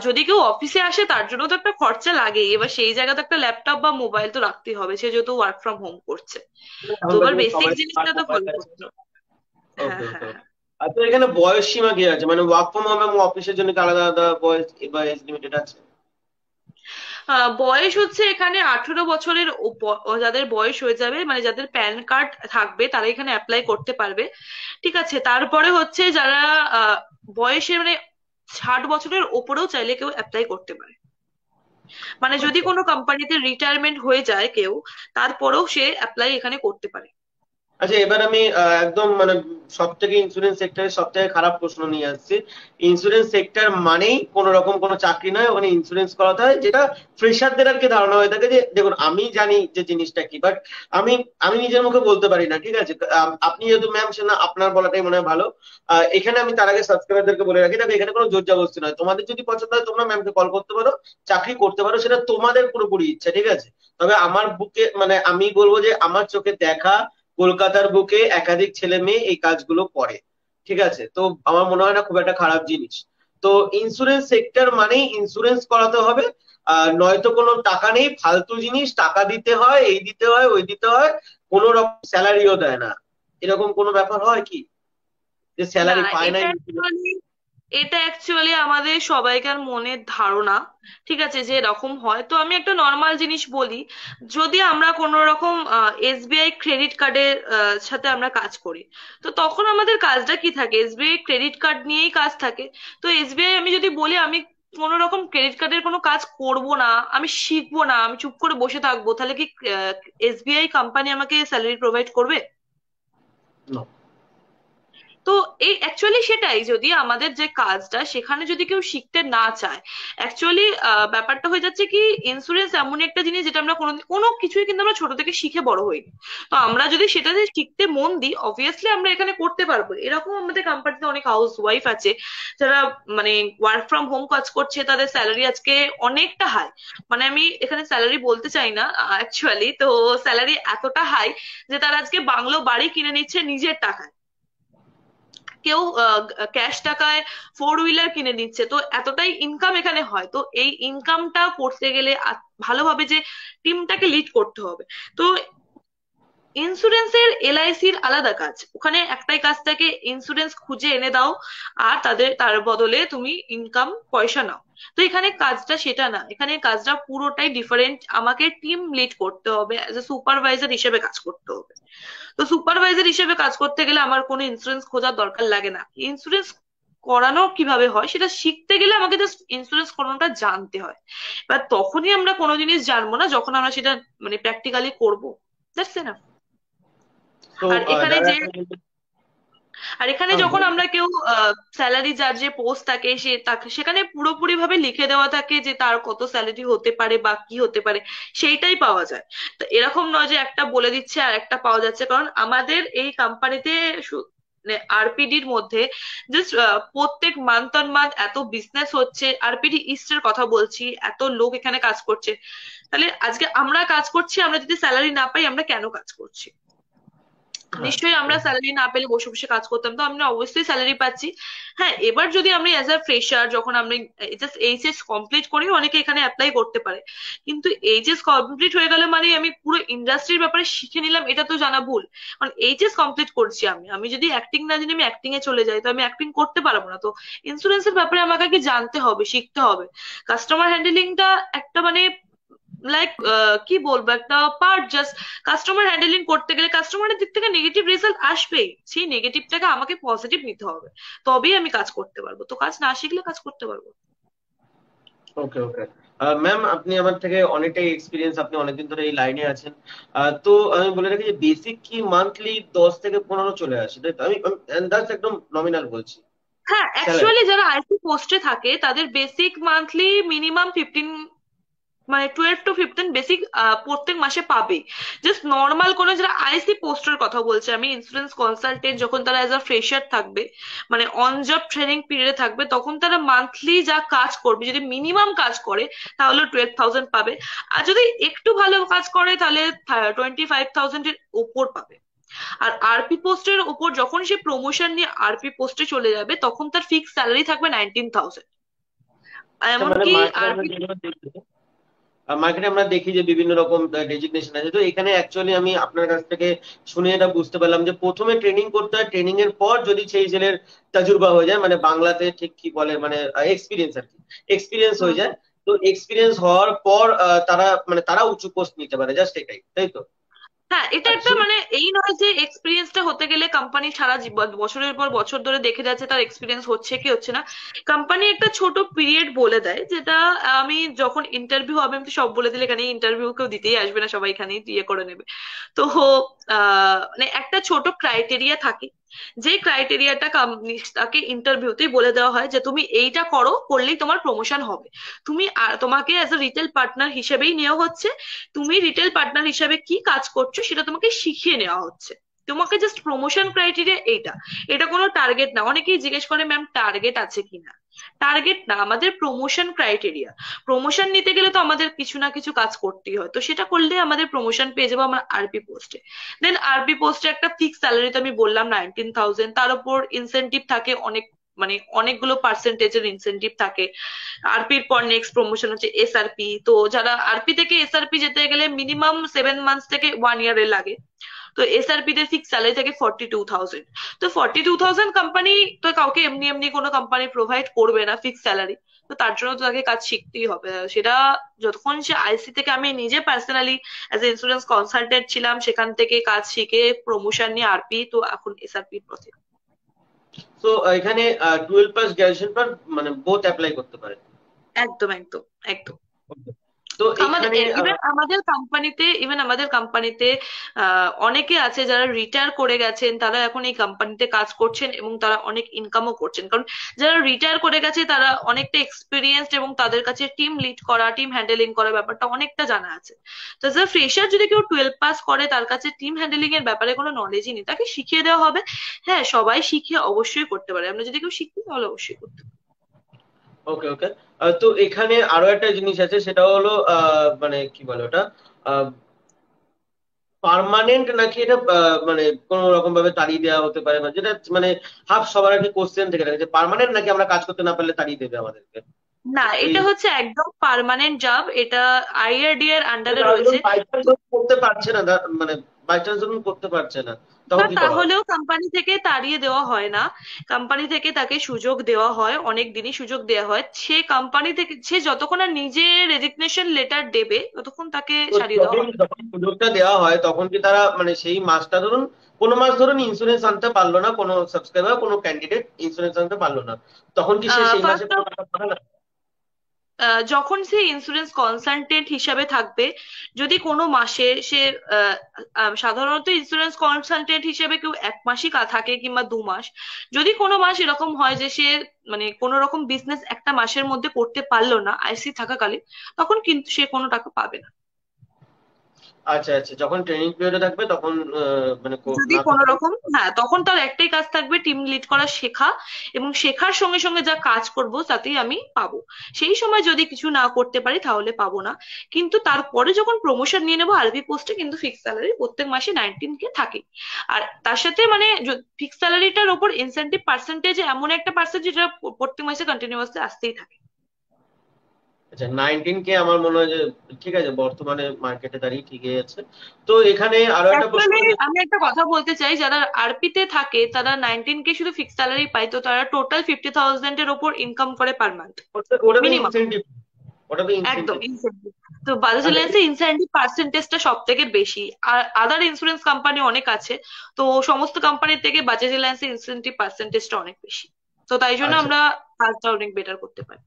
যদি কেউ অফিসে আসে তার জন্য তো একটা খরচা লাগে, এবার সেই জায়গাতে একটা ল্যাপটপ বা মোবাইল তো রাখতেই হবে, সে যেহেতু ওয়ার্ক ফ্রম হোম করছে। তো এখনকার এবার দিনে বেসিক সবাই জিনিসটা তো মোবাইল ফলো আছে। করতে হবে। ওকে হ্যাঁ ওকে। হ্যাঁ। আচ্ছা, এখানে বয়স সীমা কি আছে, মানে ওয়ার্ক ফ্রম হোম এবং অফিসের জন্য কি আলাদা আলাদা বয়স বা এজ লিমিটেড আছে? বয়স হচ্ছে এখানে 18 বছরের যাদের বয়স হয়ে যাবে, মানে যাদের প্যান কার্ড থাকবে তারা এখানে অ্যাপ্লাই করতে পারবে। ঠিক আছে, তারপরে হচ্ছে যারা আহ বয়সে মানে 60 বছরের ওপরেও চাইলে কেউ অ্যাপ্লাই করতে পারে। মানে যদি আচ্ছা কোনো কোম্পানিতে রিটায়ারমেন্ট হয়ে যায় কেউ, তারপরেও সে অ্যাপ্লাই এখানে করতে পারে। আচ্ছা, এবার আমি একদম মানে সব থেকে ইন্স্যুরেন্স সেক্টরের সব থেকে খারাপ প্রশ্ন নিয়ে আসছি। ইন্স্যুরেন্স সেক্টর মানেই কোন রকম কোনো চাকরি নয়, ওখানে ইন্স্যুরেন্স করাতে হয়, যেটা ফ্রেশারদের আর কি ধারণা হয়ে থাকে। যে দেখুন, আমি জানি যে জিনিসটা কি, বাট আমি আমি নিজের মুখে বলতে পারি না, ঠিক আছে? আপনি যেহেতু ম্যাম, সে না আপনার বলাটাই মনে হয় ভালো। এখানে আমি তার আগে সাবস্ক্রাইবারদেরকে বলে রাখি, দেখো এখানে কোনো জোর জবরদস্তি নয়। তোমাদের যদি পছন্দ হয় তোমরা ম্যামকে কল করতে পারো, চাকরি করতে পারো, সেটা তোমাদের পুরোপুরি ইচ্ছা, ঠিক আছে? তবে আমার বুকে মানে আমি বলবো যে আমার চোখে দেখা কলকাতার বুকে একাধিক ছেলে মেয়ে এই কাজগুলো করে, ঠিক আছে? তো আমার মনে হয় না খুব একটা খারাপ জিনিস। তো ইন্স্যুরেন্স সেক্টর মানেই ইন্স্যুরেন্স করাতে হবে। নয়তো কোনো টাকা নেই, ফালতু জিনিস, টাকা দিতে হয়, এই দিতে হয়, ওই দিতে হয়, কোনো রকম স্যালারিও দেয় না। এরকম কোনো ব্যাপার হয় কি, যে না, স্যালারি পায় না? এটা এটা অ্যাকচুয়ালি আমাদের সবাইকার মনের ধারণা, ঠিক আছে, যে এরকম হয়। তো আমি একটা নর্মাল জিনিস বলি, যদি আমরা কোনো রকম এসবিআই ক্রেডিট কার্ডের সাথে আমরা কাজ করি, তো তখন আমাদের কাজটা কি থাকে, এসবিআই ক্রেডিট কার্ড নিয়েই কাজ থাকে। তো এসবিআই আমি যদি বলি আমি কোনো রকম ক্রেডিট কার্ডের কোনো কাজ করব না, আমি শিখবো না, আমি চুপ করে বসে থাকবো, তাহলে কি এসবিআই কোম্পানি আমাকে স্যালারি প্রোভাইড করবে? No. তো এই অ্যাকচুয়ালি সেটাই, যদি আমাদের যে কাজটা সেখানে যদি কেউ শিখতে না চায়, অ্যাকচুয়ালি ব্যাপারটা হয়ে যাচ্ছে কি, ইন্স্যুরেন্স এমন একটা জিনিস যেটা আমরা কোনো কিছুই কিন্তু আমরা ছোট থেকে শিখে বড় হইনি। তো আমরা যদি সেটাতে শিখতে মন দিই, অবভিয়াসলি আমরা এখানে করতে পারবো। এরকম আমাদের কোম্পানিতে অনেক হাউস ওয়াইফ আছে যারা মানে ওয়ার্ক ফ্রম হোম কাজ করছে, তাদের স্যালারি আজকে অনেকটা হাই। মানে আমি এখানে স্যালারি বলতে চাই না অ্যাকচুয়ালি, তো স্যালারি এতটা হাই যে তারা আজকে বাংলো বাড়ি কিনে নিচ্ছে নিজের টাকায়, কেউ ক্যাশ টাকায় ফোর হুইলার কিনে নিচ্ছে। তো এতটাই ইনকাম এখানে হয়। তো এই ইনকামটা করতে গেলে ভালোভাবে যে টিমটাকে লিড করতে হবে। তো ইন্স্যুরেন্সের এলআইসির আলাদা কাজ, ওখানে একটাই কাজ থাকে, ইন্স্যুরেন্স খুঁজে এনে দাও আর তার বদলে তুমি ইনকাম পয়সা নাও। তো এখানে কাজটা সেটা না, এখানে কাজটা পুরোটাই ডিফারেন্ট, আমাকে টিম লিড করতে হবে, অ্যাজ এ সুপারভাইজার হিসেবে কাজ করতে হবে। তো সুপারভাইজার হিসেবে কাজ করতে গেলে আমার কোনো ইন্স্যুরেন্স খোঁজার দরকার লাগে না। ইন্স্যুরেন্স করানো কিভাবে হয় সেটা শিখতে গেলে আমাকে জাস্ট ইন্স্যুরেন্স করানোটা জানতে হয়। এবার তখনই আমরা কোনো জিনিস জানবো না যখন আমরা সেটা মানে প্র্যাকটিক্যালি করবো। That's enough. তো আর এখানে দাদা যে একটা বলতে- আর এখানে হ্যাঁ যখন বলুন। আমরা কেউ স্যালারি, যার যে পোস্ট থাকে সে তাকে সেখানে পুরোপুরি ভাবে লিখে দেওয়া থাকে যে তার কত স্যালারি হতে পারে বা কি হতে পারে, সেইটাই পাওয়া যায়। তো এরকম নয় যে একটা বলে দিচ্ছে আর একটা পাওয়া যাচ্ছে, কারণ আমাদের এই কোম্পানিতে আরপিডির মধ্যে জাস্ট প্রত্যেক মান্থ অন মান্থ এত বিজনেস হচ্ছে, আরপিডি ইস্টের কথা বলছি, এত লোক এখানে কাজ করছে। তাহলে আজকে আমরা কাজ করছি, আমরা যদি স্যালারি না পাই আমরা কেন কাজ করছি? হ্যাঁ, নিশ্চয়ই আমরা স্যালারি না পেলে বসে বসে কাজ করতাম, তো আমরা অবশ্যই স্যালারি পাচ্ছি। হ্যাঁ, এবার যদি আমি অ্যাজ আ ফ্রেশার, যখন আমি জাস্ট এইচএস কমপ্লিট করি, অনেকে এখানে অ্যাপ্লাই করতে পারে, কিন্তু এইচএস কমপ্লিট হয়ে গেলে মানে আমি পুরো ইন্ডাস্ট্রির ব্যাপারে শিখে নিলাম, এটা তো জানা ভুল। কারণ এইচএস কমপ্লিট করছি আমি, আমি যদি অ্যাক্টিং না জানি আমি অ্যাক্টিং এ চলে যাই, তো আমি অ্যাক্টিং করতে পারবো না। তো ইন্স্যুরেন্সের ব্যাপারে আমাকে আগে জানতে হবে, শিখতে হবে। কাস্টমার হ্যান্ডেলিংটা একটা মানে লাইক কি বলবো, একটা পার্ট জাস্ট। কাস্টমার হ্যান্ডেলিং করতে গেলে কাস্টমারের দিক থেকে নেগেটিভ রেজাল্ট আসবেই, সেই নেগেটিভটাকে আমাকে পজিটিভ নিতে হবে, তবেই আমি কাজ করতে পারবো। তো কাজ না শিখলে কাজ করতে পারবো না। ওকে ওকে। ম্যাম, আপনি আমার থেকে অনেকটাই এক্সপিরিয়েন্স, আপনি অনেকদিন ধরে এই লাইনে আছেন। তো আমি বলে রাখি যে বেসিক কি মান্থলি 10 থেকে 15 চলে আসে, তাই তো? আমি that's একদম নমিনাল বলছি, হ্যাঁ, স্যালারি। অ্যাকচুয়ালি যারা আইটি পোস্টে থাকে তাদের বেসিক মান্থলি মিনিমাম 15, মানে 12 to 15 বেসিক প্রত্যেক মাসে পাবে। জাস্ট নর্মাল কোনো, যারা আইসি পোস্টের কথা বলছে আমি, ইন্স্যুরেন্স কনসালটেন্ট, যখন তারা এজ আ ফ্রেশার থাকবে, মানে অন জব ট্রেনিং পিরিয়ডে থাকবে, তখন তারা মান্থলি যা কাজ করবে, যদি মিনিমাম কাজ করে তাহলে 12,000 পাবে। আর যদি একটু ভালো কাজ করে তাহলে 25,000-এর উপর পাবে। আর আরপি পোস্টের উপর যখন সে প্রমোশন নিয়ে আরপি পোস্টে চলে যাবে, তখন তার ফিক্স স্যালারি থাকবে 19,000। আচ্ছা, মানে এমনকি মার্কেটে আমরা আরপি, যেগুলো দেখি, মার্কেটে আমরা দেখি যে বিভিন্ন রকম ডেজিগনেশন আছে। তো এখানে অ্যাকচুয়ালি আমি আপনার কাছ থেকে শুনে এটা বুঝতে পারলাম যে প্রথমে ট্রেনিং করতে হয়, ট্রেনিং এর পর যদি সেই ছেলের তাজুর্বা হয়ে যায়, মানে বাংলাতে ঠিক কি বলে, মানে এক্সপিরিয়েন্স আর কি, এক্সপিরিয়েন্স হয়ে যায়, তো এক্সপিরিয়েন্স হওয়ার পর তারা উঁচু পোস্ট নিতে পারে, জাস্ট এটাই, তাই তো? হ্যাঁ, এটা একটা আচ্ছা। মানে এই নয় যে এক্সপিরিয়েন্সটা হতে গেলে কোম্পানি সারা জীবন বছরের পর বছর ধরে দেখে যাচ্ছে তার এক্সপিরিয়েন্স হচ্ছে কি হচ্ছে না। কোম্পানি একটা ছোট পিরিয়ড বলে দেয়, যেটা আমি যখন ইন্টারভিউ হবে, আমি তো সব বলে দিলে এখানে ইন্টারভিউ কেউ দিতেই আসবে না, সবাই এখানেই ইয়ে করে নেবে। তো মানে একটা ছোট ক্রাইটেরিয়া থাকে, যে ক্রাইটেরিয়াটা তাকে ইন্টারভিউতেই বলে দেওয়া হয় যে তুমি এইটা করো, করলেই তোমার প্রমোশন হবে। তোমাকে অ্যাজ এ রিটেল পার্টনার হিসেবেই নেওয়া হচ্ছে। তুমি রিটেল পার্টনার হিসেবে কি কাজ করছো সেটা তোমাকে শিখিয়ে নেওয়া হচ্ছে। তোমাকে জাস্ট প্রমোশন ক্রাইটেরিয়া এইটা, এটা কোনো টার্গেট না। অনেকেই জিজ্ঞেস করে ম্যাম টার্গেট আছে কিনা। টার্গেট না, আমাদের প্রমোশন ক্রাইটেরিয়া। প্রমোশন নিতে গেলে তো আমাদের কিছু না কিছু কাজ করতেই হয়, তো সেটা করলে আমাদের প্রমোশন পেয়ে যাবো আমরা আরপি পোস্টে। দেন আরপি পোস্টে একটা ফিক্স স্যালারি, তো আমি বললাম 19,000, তার উপর ইনসেনটিভ থাকে অনেক, মানে অনেকগুলো পার্সেন্টেজের ইনসেনটিভ থাকে। আরপির পর নেক্সট প্রমোশন হচ্ছে এসআরপি। তো যারা আরপি থেকে এসআরপি যেতে গেলে মিনিমাম 7 মান্থস থেকে 1 ইয়ারে লাগে। তো এসআরপি তে ফিক্স স্যালারি থাকে 42,000। তো 42,000 কোম্পানি তো কাউকে এমনি এমনি কোনো কোম্পানি প্রোভাইড করবে না ফিক্স স্যালারি। তো তার জন্য তো তাকে কাজ শিখতেই হবে। সেটা যতক্ষণ সে আইসি থেকে, আমি নিজে personally as a insurance consultant ছিলাম, সেখান থেকে কাজ শিখে প্রমোশন নিয়ে আরপি, তো এখন এসআরপি পথে। তো এখানে 12 পাস গ্রাজুয়েশন পর মানে বোথ অ্যাপ্লাই করতে পারে? একদম একদম একদম। Okay. তো আমাদের এখানে ইভেন আমাদের কোম্পানিতে অনেকে আছে যারা রিটায়ার করে গেছেন, তারা এখন এই কোম্পানিতে কাজ করছেন এবং তারা অনেক ইনকামও করছেন। কারণ যারা রিটায়ার করে গেছে তারা অনেকটা এক্সপিরিয়েন্সড এবং তাদের কাছে টিম লিড করা, টিম হ্যান্ডেলিং করার ব্যাপারটা অনেকটা জানা আছে। তো যারা ফ্রেশার, যদি কেউ 12 পাস করে, তার কাছে টিম হ্যান্ডেলিং এর ব্যাপারে কোনো নলেজই নেই, তাকে শিখিয়ে দেওয়া হবে। হ্যাঁ, সবাই শিখে অবশ্যই করতে পারে, আমরা যদি কেউ শিখি তাহলে অবশ্যই করতে পারি। ওকে ওকে। তো এখানে আরো একটা জিনিস আছে, সেটা হলো মানে কি বলে ওটা, পার্মানেন্ট নাকি এটা মানে কোন রকম ভাবে তাড়িয়ে দেওয়া হতে পারে, বা যেটা মানে হাফ সবার আগে কোশ্চেন থেকে থাকে যে পার্মানেন্ট নাকি আমরা কাজ করতে না পারলে তাড়িয়ে দেবে আমাদেরকে। না, এই এটা হচ্ছে একদম পার্মানেন্ট জব, এটা আইআরডি এর আন্ডারে তারা ধরুন রয়েছে। বাই চান্স করতে পারছে না, মানে বাই চান্স ধরুন করতে পারছে না, তখন বা কি করা হবে? তাহলেও কোম্পানি থেকে তাড়িয়ে দেওয়া হয় না, কোম্পানি থেকে তাকে সুযোগ দেওয়া হয়, অনেক দিনই সুযোগ দেওয়া হয়। সে কোম্পানি থেকে সে যতক্ষণ না নিজে রেজিগনেশন লেটার দেবে ততক্ষণ তাকে তো ছাড়িয়ে দেওয়া যখন হবে না। যখন সুযোগটা দেওয়া হয় তখন কি তারা মানে সেই মাসটা ধরুন, কোনো মাস ধরুন ইন্স্যুরেন্স আনতে পারলো না, কোনো সাবস্ক্রাইবার কোনো ক্যান্ডিডেট ইন্স্যুরেন্স আনতে পারলো না, তখন কি সে সেই মাসে ফার্স্ট, কোনো টাকা পাবে না? যখন সে ইন্স্যুরেন্স কনসালটেন্ট হিসাবে থাকবে, যদি কোনো মাসে সে আহ, সাধারণত ইন্স্যুরেন্স কনসালটেন্ট হিসেবে কেউ 1 মাসই থাকে কিংবা 2 মাস। যদি কোনো মাস এরকম হয় যে সে মানে কোনো রকম বিজনেস একটা মাসের মধ্যে করতে পারলো না আইসি থাকাকালীন, তখন কিন্তু সে কোনো টাকা পাবে না। আচ্ছা আচ্ছা, যখন ট্রেনিং পিরিয়ডে থাকবে তখন মানে যদি না কোনো করতে। রকম, হ্যাঁ, তখন তার একটাই কাজ থাকবে, টিম লিড করা শেখা, এবং শেখার সঙ্গে সঙ্গে যা কাজ করব তাতেই আমি পাবো। সেই সময় যদি কিছু না করতে পারি তাহলে পাবো না। কিন্তু তারপরে যখন প্রমোশন নিয়ে নেবো আরভি পোস্টে, কিন্তু ফিক্স স্যালারি প্রত্যেক মাসে 19K থাকে। আর তার সাথে মানে ফিক্স স্যালারিটার ওপর ইনসেন্টিভ পার্সেন্টেজ এমন একটা পার্সেন্ট যেটা প্রত্যেক মাসে কন্টিনিউয়াসলি আসতেই থাকে। আচ্ছা, 19K আমার মনে হয় যে ঠিক আছে, বর্তমানে মার্কেটে দাঁড়িয়ে ঠিকই আছে। তো এখানে আরো একটা প্রশ্ন অ্যাকচুয়ালি যে আমি একটা কথা বলতে চাই, যারা আরপি তে থাকে তারা 19K শুধু ফিক্স স্যালারি পায়, তো তারা টোটাল 50,000 এর ওপর ইনকাম করে পার মান্থ ওটা তো মিনিমাম। ইনসেনটিভ, ওটা তো একদম ইনসেনটিভ। ইনসেন্টিভ। তো বাজাজ আচ্ছা রিলায়েন্সে ইনসেন্টিভ পার্সেন্টেজটা সব থেকে বেশি। আর আদার ইন্স্যুরেন্স কোম্পানি অনেক আছে, তো সমস্ত কোম্পানির থেকে বাজাজ রিলায়েন্সে ইনসেন্টিভ পার্সেন্টেজটা অনেক বেশি। তো তাই জন্য আচ্ছা। আমরা কাজটা অনেক বেটার করতে পারি।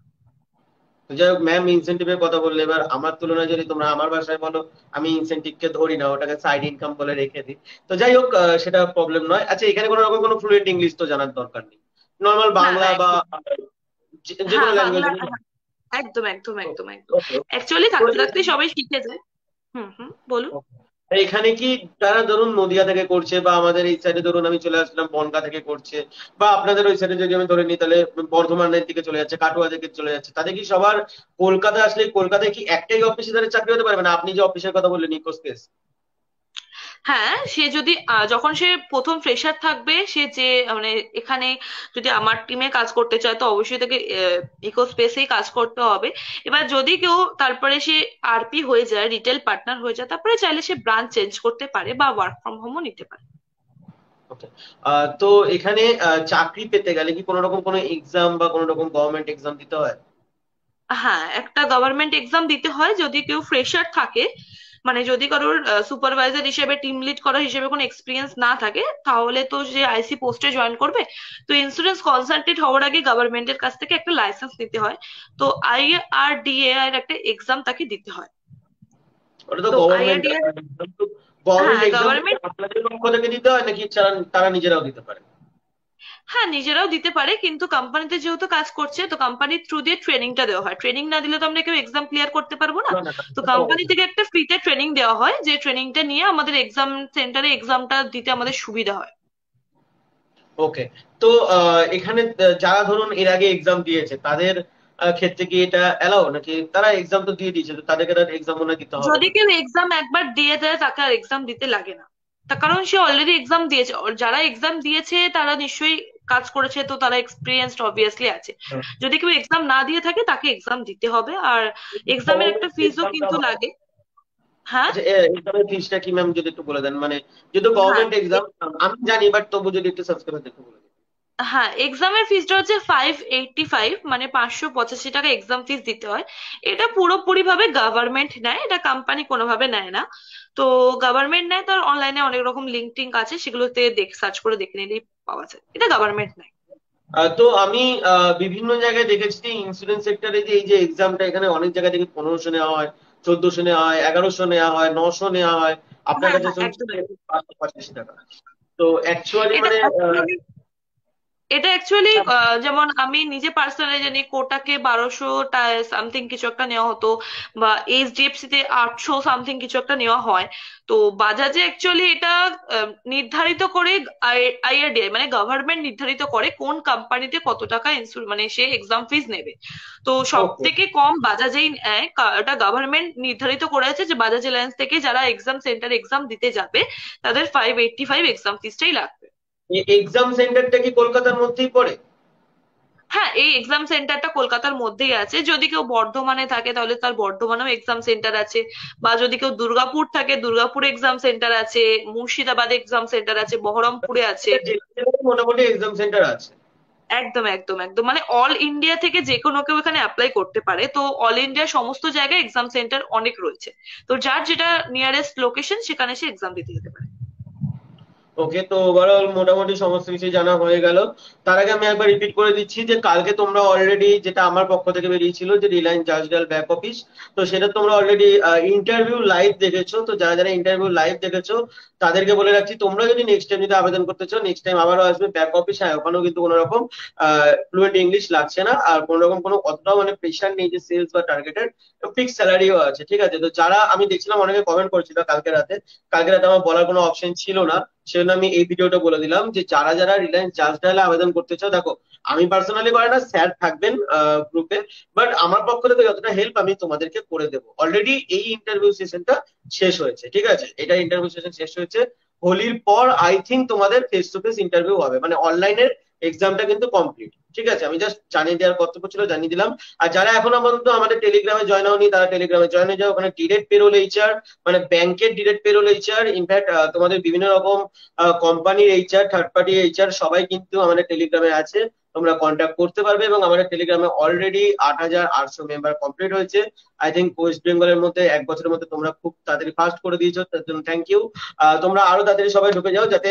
তো যাই হোক ম্যাম, ইনসেনটিভের কথা বললে, এবার আমার তুলনায় যদি তোমরা আমার বাসায় বলো, আমি ইনসেনটিভ কে ধরি না, ওটাকে সাইড ইনকাম বলে রেখে দিই। তো যাই হোক, সেটা প্রবলেম নয়। আচ্ছা, এখানে কোনো রকম কোনো ফ্লুয়েন্ট ইংলিশ তো জানার দরকার নেই, নর্মাল হ্যাঁ বাংলা হ্যাঁ বা একদম। যে হ্যাঁ কোনো বাংলা, ল্যাঙ্গুয়েজ। হ্যাঁ, একদম একদম একদম একদম। ওকে। অ্যাকচুয়ালি তো থাকতে থাকতে সবাই শিখে যায়। হুম হুম, বলুন। এখানে কি তারা ধরুন নদিয়া থেকে করছে, বা আমাদের এই সাইডে ধরুন আমি চলে আসলাম বনগা থেকে করছে, বা আপনাদের ওই সাইডে যদি আমি ধরে নিই তাহলে বর্ধমানের দিকে চলে যাচ্ছে, কাটোয়া থেকে চলে যাচ্ছে, তাদের কি সবার কলকাতা আসলে কলকাতায় কি একটাই অফিসে তাদের চাকরি হতে পারবে না? আপনি যে অফিসের কথা বললেন ইকোস্পেস। হ্যাঁ, সে যদি যখন সে প্রথম ফ্রেশার থাকবে, সে যে মানে এখানে যদি আমার টিমে কাজ করতে চায় তো অবশ্যই তাকে ইকো স্পেসেই কাজ করতে হবে। এবার যদি কেউ তারপরে সে আরপি হয়ে যায়, রিটেল পার্টনার হয়ে যায়, তারপরে চাইলে সে ব্রাঞ্চ চেঞ্জ করতে পারে বা ওয়ার্ক ফ্রম হোমও নিতে পারে। ওকে। তো এখানে চাকরি পেতে গেলে কি কোনো রকম কোনো এক্সাম বা কোনো রকম গভর্নমেন্ট এক্সাম দিতে হয়? হ্যাঁ, একটা গভর্নমেন্ট এক্সাম দিতে হয় যদি কেউ ফ্রেশার থাকে। মানে যদি কারোর সুপারভাইজার হিসেবে, টিম লিড করা হিসেবে কোনো এক্সপিরিয়েন্স না থাকে, তাহলে তো সে আইসি পোস্টে জয়েন করবে। তো ইন্স্যুরেন্স কনসালটেন্ট হওয়ার আগে গভর্নমেন্টের কাছ থেকে একটা লাইসেন্স নিতে হয়। তো আইআরডিএ এর একটা এক্সাম তাকে দিতে হয়। ওটা তো তো গভর্নমেন্ট আইআরডিএ, এক্সাম, তো গভর্নমেন্ট হ্যাঁ এক্সাম গভর্নমেন্ট, আপনাদের পক্ষ থেকে দিতে হয় নাকি তারা নিজেরাও দিতে পারে? হ্যাঁ নিজেরাও দিতে পারে, কিন্তু কোম্পানিতে যেহেতু কাজ করছে তো কোম্পানির থ্রু দিয়ে ট্রেনিংটা দেওয়া হয়। ট্রেনিং না দিলে তো আমরা কেউ এক্সাম ক্লিয়ার করতে পারবো না। না না না, তো সেটা তো কোম্পানি অবশ্যই। থেকে একটা ফ্রিতে ট্রেনিং দেওয়া হয়, যে ট্রেনিংটা নিয়ে আমাদের এক্সাম সেন্টারে এক্সামটা দিতে আমাদের সুবিধা হয়। ওকে। তো এখানে যারা ধরুন এর আগে এক্সাম দিয়েছে তাদের ক্ষেত্রে কি এটা এলাও, নাকি তারা এক্সাম তো দিয়ে দিয়েছে তো তাদেরকে তার এক্সাম মনে হয় দিতে হবে যদি না? কেউ এক্সাম একবার দিয়ে দেয় তাকে আর এক্সাম দিতে লাগে না। তার কারণ সে অলরেডি এক্সাম দিয়েছে। যারা এক্সাম দিয়েছে তারা নিশ্চয়ই কাজ করেছে, তো তারা এক্সপিরিয়েন্সড অবভিয়াসলি আছে। হ্যাঁ। যদি কেউ এক্সাম না দিয়ে থাকে তাকে এক্সাম দিতে হবে, আর এক্সামের একটা গভর্নমেন্ট ফিজও এক্সামটা কিন্তু হয়, লাগে। হ্যাঁ। আচ্ছা, এক্সামের ফিসটা কি ম্যাম যদি একটু বলে দেন, মানে যেহেতু হ্যাঁ গভর্নমেন্ট এক্সাম আমি জানি, বাট তবু যদি একটু সাবস্ক্রাইবার একটু বলে দেন। হ্যাঁ, এক্সামের ফিসটা হচ্ছে 585, মানে 585 টাকা এক্সাম ফিস দিতে হয়। এটা পুরোপুরি ভাবে গভর্নমেন্ট নেয়, এটা কোম্পানি কোনোভাবে নেয় না। তো গভর্নমেন্ট নেয়, তার অনলাইনে অনেক রকম লিঙ্ক টিঙ্ক আছে, সেগুলোতে সার্চ করে দেখে নিলেই পাওয়া যায়, এটা গভর্নমেন্ট নেয়। তো আমি বিভিন্ন জায়গায় দেখেছি যে ইন্স্যুরেন্স সেক্টরে যে এই যে এক্সামটা, এখানে অনেক জায়গায় দেখি 1500 নেওয়া হয়, 1400 নেওয়া হয়, 1100 নেওয়া হয়, 900 নেওয়া হয়। আপনার হ্যাঁ কাছে হ্যাঁ, শুনছি একদম যে একদম। 585 টাকা। তো অ্যাকচুয়ালি এটা মানে actually এটা অ্যাকচুয়ালি যেমন আমি নিজে পার্সোনালি জানি কোটাকে 1200 সামথিং কিছু একটা নেওয়া হতো, বা এইচডিএফসি তে 800 সামথিং কিছু একটা নেওয়া হয়। তো বাজাজে অ্যাকচুয়ালি এটা নির্ধারিত করে, আইআরডিআই মানে গভর্নমেন্ট নির্ধারিত করে কোন কোম্পানিতে কত টাকা মানে সে এক্সাম ফিস নেবে। তো সব ওকে। থেকে কম বাজাজেই নেয়, এটা গভর্নমেন্ট নির্ধারিত করেছে যে বাজাজ এলায়েন্স থেকে যারা এক্সাম সেন্টার এক্সাম দিতে যাবে তাদের 585 এক্সাম ফিসটাই লাগবে। এক্সাম সেন্টারটা কি কলকাতার মধ্যেই পড়ে? হ্যাঁ, এই এক্সাম সেন্টারটা কলকাতার মধ্যেই আছে। যদি কেউ বর্ধমানে থাকে তাহলে তার বর্ধমানেও এক্সাম সেন্টার আছে, বা যদি কেউ দুর্গাপুর থাকে দুর্গাপুর এক্সাম সেন্টার আছে, মুর্শিদাবাদে এক্সাম সেন্টার আছে, বহরমপুরে আছে। প্রত্যেকটা জেলায় মোটামুটি এক্সাম সেন্টার আছে। একদম একদম একদম, মানে অল ইন্ডিয়া থেকে যে কোনো কেউ এখানে অ্যাপ্লাই করতে পারে, তো অল ইন্ডিয়া সমস্ত জায়গায় এক্সাম সেন্টার অনেক রয়েছে। তো যার যেটা নিয়ারেস্ট লোকেশন সেখানে সে এক্সাম দিতে যেতে পারে। ওকে, তো ওভারঅল মোটামুটি সমস্ত কিছু জানা হয়ে গেল। তার আগে আমি একবার রিপিট করে দিচ্ছি যে কালকে তোমরা অলরেডি, যেটা আমার পক্ষ থেকে বেরিয়েছিল যে রিলায়েন্স জাজডাল ব্যাক অফিস, তো সেটা তোমরা অলরেডি ইন্টারভিউ লাইভ দেখেছো। তো যারা যারা ইন্টারভিউ লাইভ দেখেছো তাদেরকে বলে রাখছি, তোমরা যদি নেক্সট টাইম যদি আবেদন করতে চাও, নেক্সট টাইম আবারও আসবে ব্যাক অফিস। হ্যাঁ, ওখানেও কিন্তু কোনো রকম ফ্লুয়েন্ট ইংলিশ লাগছে না, আর কোনো রকম কোনো অতটাও মানে প্রেশার নেই যে সেলস বা টার্গেটের। ফিক্স স্যালারিও আছে, ঠিক আছে। তো যারা, আমি দেখছিলাম অনেকে কমেন্ট করছিল কালকে রাতে, কালকে রাতে আমার বলার কোনো অপশন ছিল না, সেজন্য আমি এই ভিডিওটা বলে দিলাম যে যারা যারা রিলায়েন্স জাস্ট ডায়ালে আবেদন করতে চাও, দেখো আমি পার্সোনালি করে না, স্যার থাকবেন গ্রুপে, বাট আমার পক্ষ থেকে যতটা হেল্প আমি তোমাদেরকে করে দেবো। অলরেডি এই ইন্টারভিউ সেশনটা শেষ হয়েছে, ঠিক আছে, এটা ইন্টারভিউ সেশন শেষ হয়েছে। হোলির পর আই থিঙ্ক তোমাদের ফেস টু ফেস ইন্টারভিউ হবে, মানে অনলাইনের এক্সামটা কিন্তু কমপ্লিট, ঠিক আছে। আমি জাস্ট জানিয়ে দেওয়ার কর্তব্য ছিল, জানিয়ে দিলাম। আর যারা এখনো পর্যন্ত আমাদের টেলিগ্রামে জয়েন হওনি তারা টেলিগ্রামে জয়েন হয়ে যাও, ওখানে ডিরেক্ট পেরোল এইচআর, মানে ব্যাংকের ডিরেক্ট পেরোল এইচআর, ইনফ্যাক্ট তোমাদের বিভিন্ন রকম কোম্পানির এইচআর, থার্ড পার্টি এইচআর সবাই কিন্তু আমাদের টেলিগ্রামে আছে। তোমরা কন্ট্যাক্ট করতে পারবে, এবং আমাদের টেলিগ্রামে অলরেডি 8800 মেম্বার কমপ্লিট হয়েছে। আই থিঙ্ক ওয়েস্ট বেঙ্গলের মধ্যে 1 বছরের মধ্যে তোমরা খুব তাড়াতাড়ি ফাস্ট করে দিয়েছো, তার জন্য থ্যাংক ইউ। তোমরা আরো তাড়াতাড়ি সবাই ঢুকে যাও, যাতে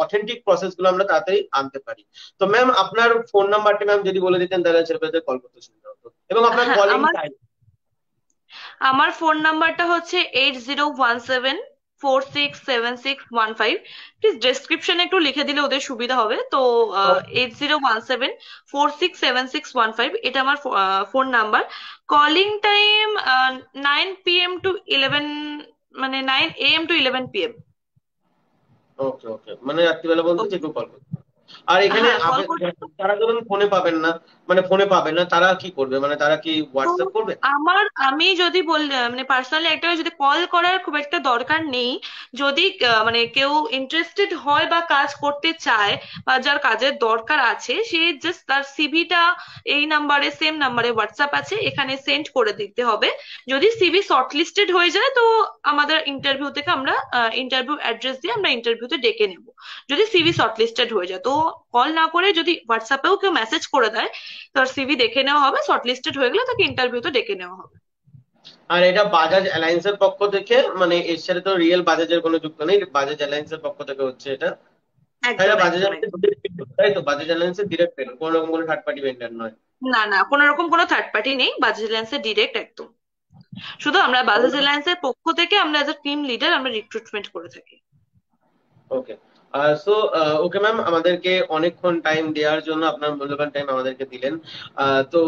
অথেন্টিক প্রসেস গুলো আমরা তাড়াতাড়ি আনতে পারি। তো ম্যাম আপনার ফোন নাম্বারটা ম্যাম যদি বলে দিতেন তাহলে ছেলেপেলেদের কল করতে সুবিধা হতো, এবং আপনার হ্যাঁ, কলিং আমার টাইম। আমার ফোন নাম্বারটা হচ্ছে 8017467615। প্লিজ ডেসক্রিপশনে একটু লিখে দিলে ওদের সুবিধা হবে। তো 8017467615, এটা আমার phone number. Calling time 9 PM to 11, মানে 9 AM to 11 PM। ওকে ওকে, মানে রাত্রিবেলা বলতে যে কেউ কল করতে পারে। আর এখানে হ্যাঁ, কল করতে। যারা ধরুন ফোনে পাবেন না, মানে ফোনে পাবেন না, তারা কি করবে, মানে তারা কি তো হোয়াটসঅ্যাপ করবে? আমি যদি মানে পার্সোনালি একটা যদি কল করার খুব একটা দরকার নেই। যদি মানে কেউ ইন্টারেস্টেড হয় বা কাজ করতে চায়, বা যার কাজের দরকার আছে, সে জাস্ট তার সিভিটা এই নাম্বারে, সেম নাম্বারে হোয়াটসঅ্যাপ আছে, এখানে সেন্ড করে দিতে হবে। যদি সিভি শর্টলিস্টেড হয়ে যায় তো আমাদের ইন্টারভিউ থেকে আমরা ইন্টারভিউ অ্যাড্রেস দিয়ে আমরা ইন্টারভিউতে ডেকে নেব। যদি সিভি শর্টলিস্টেড হয়ে যায় তো কল না করে যদি হোয়াটসঅ্যাপেও কেউ মেসেজ করে দেয়, তার সিভি দেখে নেওয়া হবে, শর্টলিস্টেড হয়ে গেলে তাকে ইন্টারভিউতে ডেকে নেওয়া হবে। আর এটা বাজাজ অ্যালায়েন্সের পক্ষ থেকে, মানে এর সাথে তো রিয়েল বাজাজের কোনো যুক্ত নেই, বাজাজ অ্যালায়েন্সের পক্ষ থেকে হচ্ছে এটা। আর একদম এটা বাজাজ একদম অ্যালায়েন্সের একদম। direct payment, তাই তো? বাজাজ অ্যালায়েন্সের ডিরেক্ট পেমেন্ট, কোনো রকম কোনো থার্ড পার্টি ভেন্ডার নয়। না না, কোনো রকম কোনো থার্ড পার্টি নেই, বাজাজ এলায়েন্সের ডিরেক্ট একদম। শুধু আমরা বাজাজ এলায়েন্সের পক্ষ থেকে আমরা এজ টিম লিডার আমরা রিক্রুটমেন্ট করে থাকি। ওকে। সো ওকে ম্যাম, আমাদেরকে অনেকক্ষণ টাইম দেওয়ার জন্য, আপনার মূল্যবান টাইম আমাদেরকে দিলেন। তো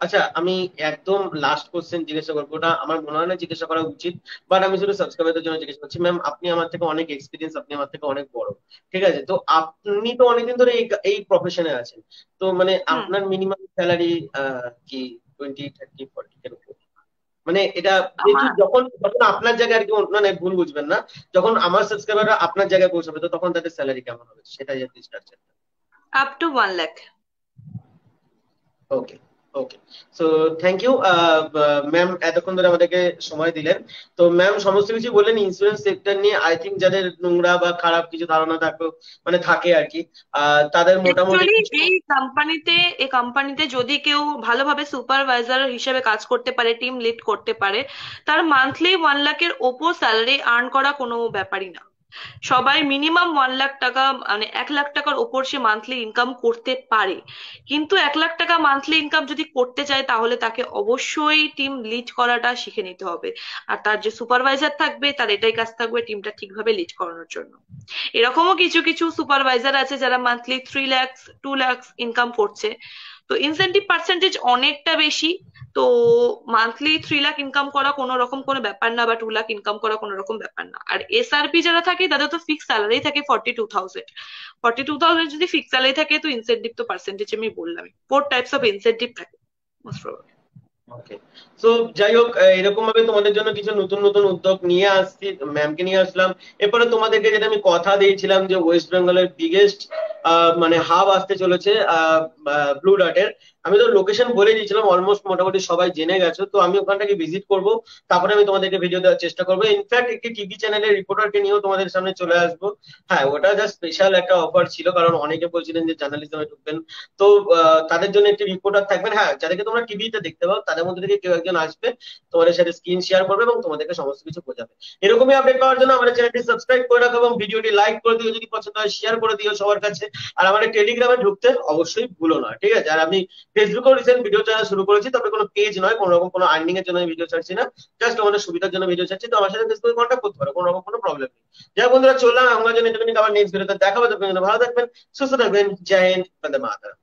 আচ্ছা, আমি একদম লাস্ট কোশ্চেন জিজ্ঞাসা করবো, ওটা আমার মনে হয় না জিজ্ঞাসা করা উচিত, বাট আমি শুধু সাবস্ক্রাইবারদের জন্য জিজ্ঞাসা করছি। ম্যাম আপনি আমার থেকে অনেক এক্সপিরিয়েন্স, আপনি আমার থেকে অনেক বড়, ঠিক আছে, তো আপনি তো অনেকদিন ধরে এই এই প্রফেশনে আছেন, তো মানে হুম। আপনার মিনিমাম স্যালারি কি 20, 30, 40 এরকম? মানে এটা যেহেতু, আমার যখন যখন আপনার জায়গায় আর কি, মানে ভুল বুঝবেন না, যখন আমার সাবস্ক্রাইবাররা আপনার জায়গায় পৌঁছাবে তো তখন তাদের স্যালারি কেমন হবে সেটাই আর কি structure. Up to 1 lakh. Okay. Okay. So thank you ma'am, এতক্ষণ ধরে আমাদেরকে সময় দিলেন। তো ম্যাম সমস্ত কিছু বললেন ইন্স্যুরেন্স সেক্টর নিয়ে। আই থিঙ্ক যাদের নোংরা বা খারাপ কিছু ধারণা থাকো মানে থাকে আর কি, তাদের মোটামুটি অ্যাকচুয়ালি কিছু। এই কোম্পানিতে যদি কেউ ভালোভাবে সুপারভাইজার হিসেবে কাজ করতে পারে, টিম লিড করতে পারে, তার মান্থলি 1 লাখের ওপর স্যালারি আর্ন করা কোনো ব্যাপারই না। সবাই মিনিমাম 1 লাখ টাকা, মানে 1 লাখ টাকার ওপর সে মান্থলি ইনকাম করতে পারে। কিন্তু 1 লাখ টাকা মান্থলি ইনকাম যদি করতে চায় তাহলে তাকে অবশ্যই টিম লিড করাটা শিখে নিতে হবে। আর তার যে সুপারভাইজার থাকবে তার এটাই কাজ থাকবে টিমটা ঠিকভাবে লিড করানোর জন্য। এরকমও কিছু কিছু সুপারভাইজার আছে যারা মান্থলি 3 লাখ 2 লাখ ইনকাম করছে। তো ইনসেনটিভ পার্সেন্টেজ অনেকটা বেশি। তো মান্থলি 3 লাখ ইনকাম করা কোনো রকম কোনো ব্যাপার না, বা 2 লাখ ইনকাম করা কোনো রকম ব্যাপার না। আর এসআরপি যারা থাকে তাদের তো ফিক্স স্যালারি থাকে 42,000। 42,000 যদি ফিক্স স্যালারি থাকে তো ইনসেনটিভ তো পার্সেন্টেজ আমি বললাম, 4 টাইপস অফ ইনসেনটিভ থাকে মোস্ট প্রবাবলি। ওকে। তো যাই হোক, এরকম ভাবে তোমাদের জন্য কিছু নতুন নতুন উদ্যোগ নিয়ে আসছি, ম্যামকে নিয়ে আসলাম। এরপরে তোমাদেরকে যেটা আমি কথা দিয়েছিলাম যে ওয়েস্ট বেঙ্গলের বিগেস্ট মানে হাব আসতে চলেছে ব্লু ডার্টের। আমি তো লোকেশন বলে দিয়েছিলাম, অলমোস্ট মোটামুটি সবাই জেনে গেছো। তো আমি ওখানটাকে ভিজিট করব, তারপরে আমি তোমাদেরকে ভিডিও দেওয়ার চেষ্টা করবো। ইনফ্যাক্ট একটি টিভি চ্যানেলের রিপোর্টারকে নিয়েও তোমাদের সামনে চলে আসবো। হ্যাঁ, ওটা জাস্ট স্পেশাল একটা অফার ছিল, কারণ অনেকে বলছিলেন যে জার্নালিজমে ঢুকবেন। তো তাদের জন্য একটি রিপোর্টার থাকবেন, হ্যাঁ, যাদেরকে তোমরা টিভিতে দেখতে পাও তাদের মধ্যে থেকে কেউ একজন আসবে, তোমাদের সাথে স্ক্রিন শেয়ার করবে এবং তোমাদেরকে সমস্ত কিছু বোঝাবে। এরকমই আপডেট পাওয়ার জন্য আমাদের চ্যানেলটি সাবস্ক্রাইব করে রাখো এবং ভিডিওটি লাইক করে দিও, যদি পছন্দ হয় শেয়ার করে দিও সবার কাছে। আর আমাদের টেলিগ্রামে ঢুকতে অবশ্যই ভুলো না, ঠিক আছে? আর আমি ফেসবুকেও রিসেন্ট ভিডিও ছাড়া শুরু করেছি, তবে কোনো পেজ নয়, কোনো রকম কোনো আর্নিং এর জন্য আমি ভিডিও ছাড়ছি না, জাস্ট আমাদের সুবিধার জন্য ভিডিও ছাড়ছি। তো আমার সাথে ফেসবুকে কন্ট্যাক্ট করতে পারো, কোনো রকম কোনো প্রবলেম নেই। যাই হোক বন্ধুরা, চললাম, আমরা জন্য আবার নেক্সট ভিডিওতে দেখা হবে। ততক্ষণ জন্য ভালো থাকবেন, সুস্থ থাকবেন। জয় হিন্দ, বন্দে মাতরম।